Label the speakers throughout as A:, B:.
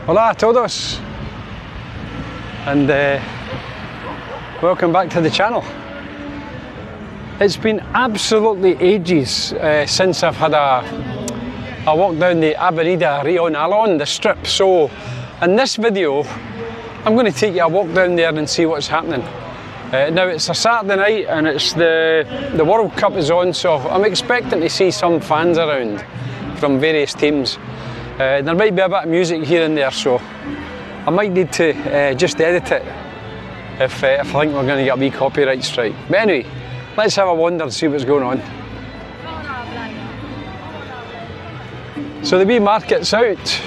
A: Hola a todos, and welcome back to the channel. It's been absolutely ages since I've had a walk down the Avenida Río Nalón, the strip, so in this video I'm going to take you a walk down there and see what's happening. Now it's a Saturday night and it's the World Cup is on, so I'm expecting to see some fans around from various teams. There might be a bit of music here and there, so I might need to just edit it if I think we're going to get a wee copyright strike. But anyway, let's have a wander and see what's going on. So the wee market's out,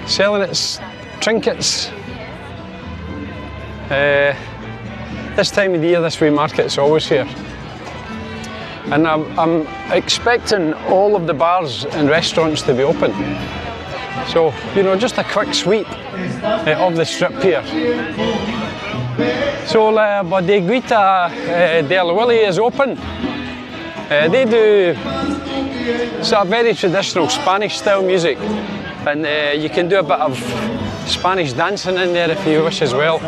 A: selling its trinkets. This time of the year, this wee market's always here. And I'm expecting all of the bars and restaurants to be open. So, you know, just a quick sweep of the strip here. So, La Bodeguita del Willy is open. They do sort of very traditional Spanish style music. And you can do a bit of Spanish dancing in there if you wish as well.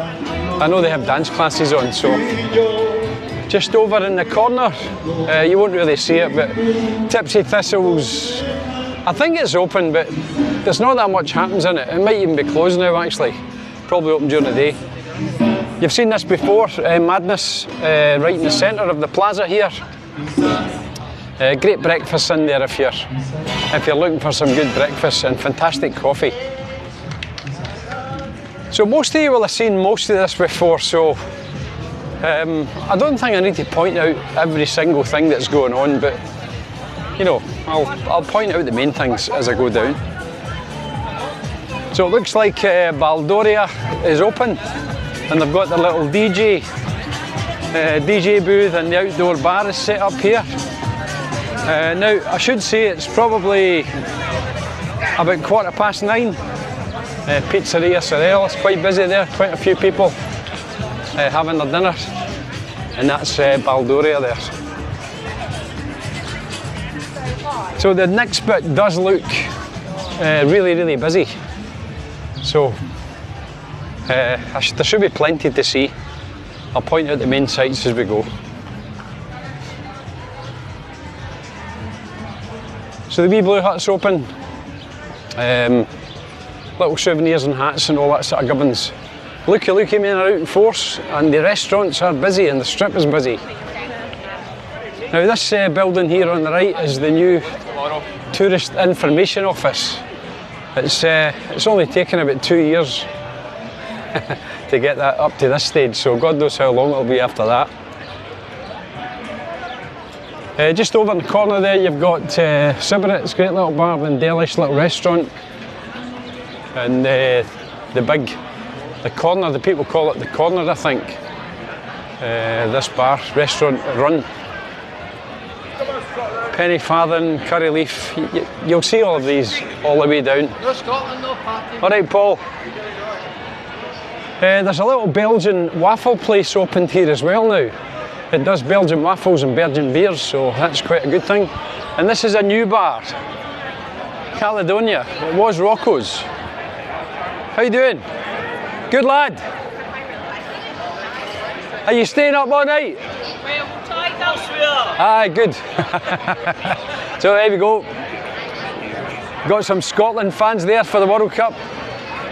A: I know they have dance classes on, so. Just over in the corner, you won't really see it, but Tipsy Thistles, I think it's open, but there's not that much happens in it. It might even be closed now actually, probably open during the day. You've seen this before, Madness, right in the centre of the plaza here. Great breakfast in there if you're looking for some good breakfast and fantastic coffee. So most of you will have seen most of this before, so I don't think I need to point out every single thing that's going on, but you know, I'll point out the main things as I go down. So it looks like Baldoria is open, and they've got the little DJ booth, and the outdoor bar is set up here. Now I should say it's probably about 9:15. Pizzeria Sorel is quite busy there, quite a few people having their dinner, and that's Baldoria there. So the next bit does look really busy, so there should be plenty to see. I'll point out the main sites as we go. So the wee blue hut's open, little souvenirs and hats and all that sort of gubbins. Looky men are out in force, and the restaurants are busy and the strip is busy. Now this building here on the right is the new Tourist Information Office. It's only taken about 2 years to get that up to this stage, so God knows how long it'll be after that. Just over in the corner there you've got Sybarit's great little bar and delish little restaurant. And the corner, the people call it the corner, I think. This bar, restaurant run. Penny Farthing, Curry Leaf, you'll see all of these all the way down.
B: No Scotland, no party.
A: Alright Paul. There's a little Belgian waffle place opened here as well now. It does Belgian waffles and Belgian beers, so that's quite a good thing. And this is a new bar, Caledonia. It was Rocco's. How you doing? Good lad. Are you staying up all night?
B: Well, tied elsewhere.
A: Aye, good. So there we go. Got some Scotland fans there for the World Cup.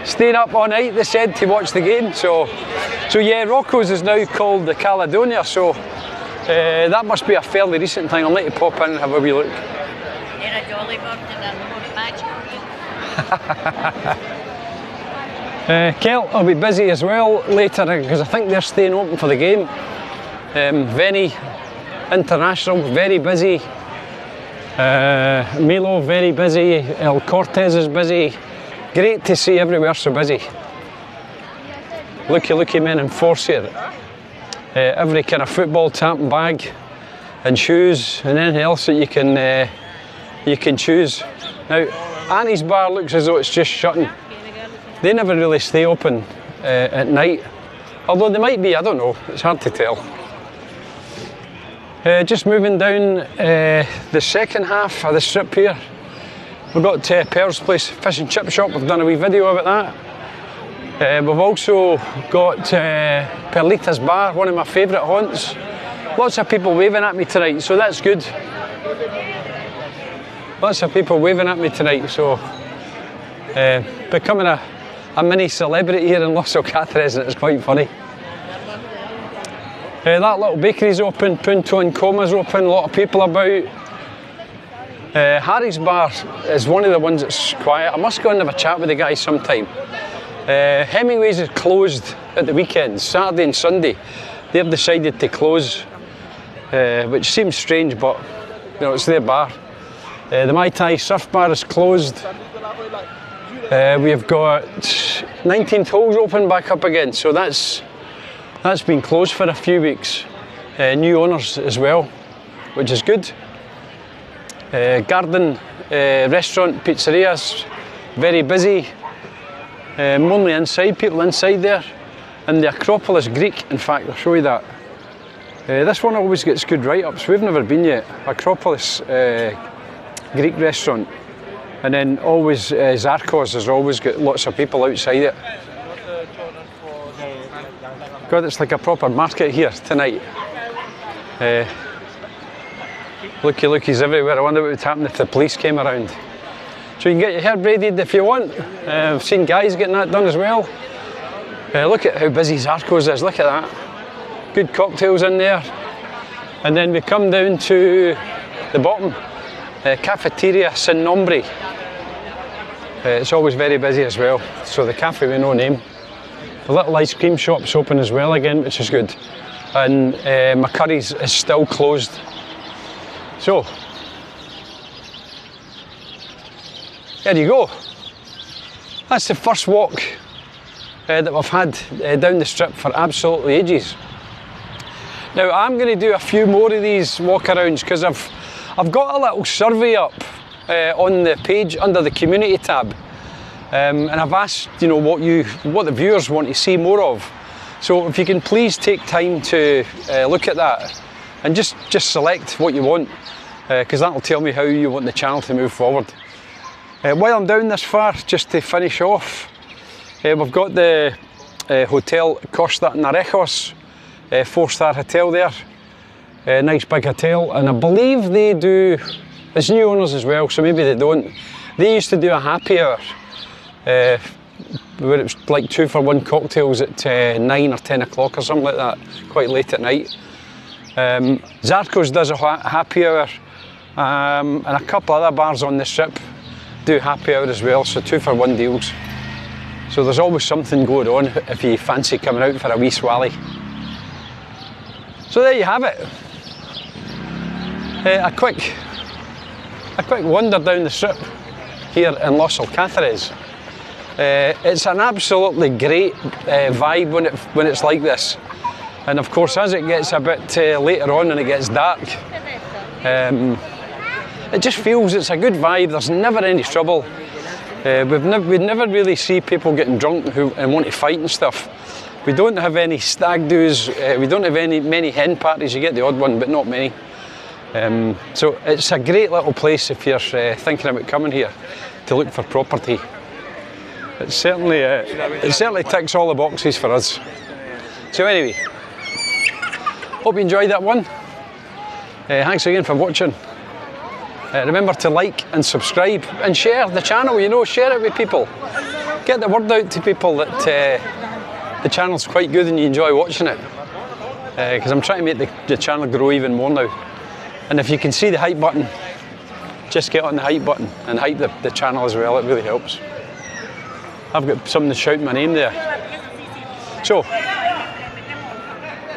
A: Staying up all night, they said, to watch the game. So yeah, Rocco's is now called the Caledonia, so that must be a fairly recent thing. I'll need to pop in and have a wee look.
B: You're a jolly bird and a most magic.
A: Kelt will be busy as well later because I think they're staying open for the game. Veni International, very busy. Milo, very busy. El Cortez is busy. Great to see everywhere so busy. Looky men in force here. Every kind of football tap and bag and shoes and anything else that you can choose. Now Annie's bar looks as though it's just shutting. They never really stay open at night, although they might be, I don't know, it's hard to tell. Just moving down the second half of the strip here, We've got Pearl's Place Fish and Chip Shop, we've done a wee video about that. We've also got Perlita's Bar, one of my favourite haunts. Lots of people waving at me tonight, so that's good. Lots of people waving at me tonight, so becoming a mini celebrity here in Los Alcázares, and it's quite funny. That little bakery's open, Punto and Coma's open, a lot of people about. Harry's Bar is one of the ones that's quiet. I must go and have a chat with the guys sometime. Hemingway's is closed at the weekends, Saturday and Sunday. They've decided to close, which seems strange, but you know, it's their bar. The Mai Tai Surf Bar is closed. We've got 19th Hole's open back up again, so that's been closed for a few weeks. New owners as well, which is good. Garden Restaurant, Pizzeria's very busy. Only inside, people inside there. And the Acropolis Greek, in fact, I'll show you that. This one always gets good write-ups. We've never been yet. Acropolis Greek restaurant. And then always Zarkos has always got lots of people outside it. God, it's like a proper market here tonight. Lookies everywhere. I wonder what would happen if the police came around. So you can get your hair braided if you want. I've seen guys getting that done as well. Look at how busy Zarkos is, look at that. Good cocktails in there. And then we come down to the bottom, Cafeteria Sin Nombre. It's always very busy as well, so the cafe with no name. The little ice cream shop's open as well again, which is good. And McCurry's is still closed. So, there you go. That's the first walk that we've had down the strip for absolutely ages. Now I'm going to do a few more of these walkarounds because I've got a little survey up on the page under the community tab, and I've asked, you know, what the viewers want to see more of. So if you can please take time to look at that and just select what you want, because that'll tell me how you want the channel to move forward. While I'm down this far, just to finish off, we've got the Hotel Costa Narejos, 4-star hotel there. Nice big hotel, and I believe they do, it's new owners as well, so maybe they don't. They used to do a happy hour, where it was like 2-for-1 cocktails at 9 or 10 o'clock or something like that, quite late at night. Zarkos does a happy hour, and a couple other bars on the strip do happy hour as well, so 2-for-1 deals. So there's always something going on if you fancy coming out for a wee swally. So there you have it. A quick wander down the strip here in Los Alcázares. It's an absolutely great vibe when it's like this. And of course, as it gets a bit later on and it gets dark, it just feels it's a good vibe. There's never any trouble. We never really see people getting drunk and want to fight and stuff. We don't have any stag do's. We don't have many hen parties. You get the odd one, but not many. So it's a great little place if you're thinking about coming here to look for property. It certainly ticks all the boxes for us. So anyway, hope you enjoyed that one. Thanks again for watching. Remember to like and subscribe and share the channel, you know, share it with people. Get the word out to people that the channel's quite good and you enjoy watching it. Because I'm trying to make the channel grow even more now. And if you can see the hype button, just get on the hype button and hype the channel as well, it really helps. I've got something to shout my name there. So,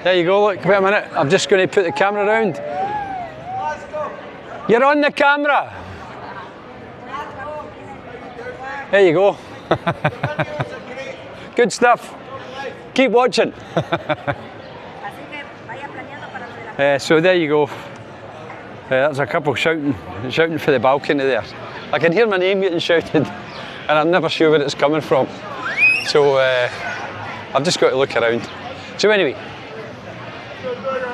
A: there you go, look, wait a minute, I'm just going to put the camera around. You're on the camera! There you go. Good stuff. Keep watching. So there you go. That's a couple shouting for the balcony there. I can hear my name getting shouted and I'm never sure where it's coming from. So I've just got to look around. So anyway,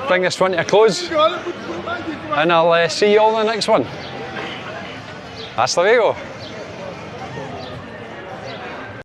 A: bring this one to a close and I'll see you all in the next one. Hasta luego.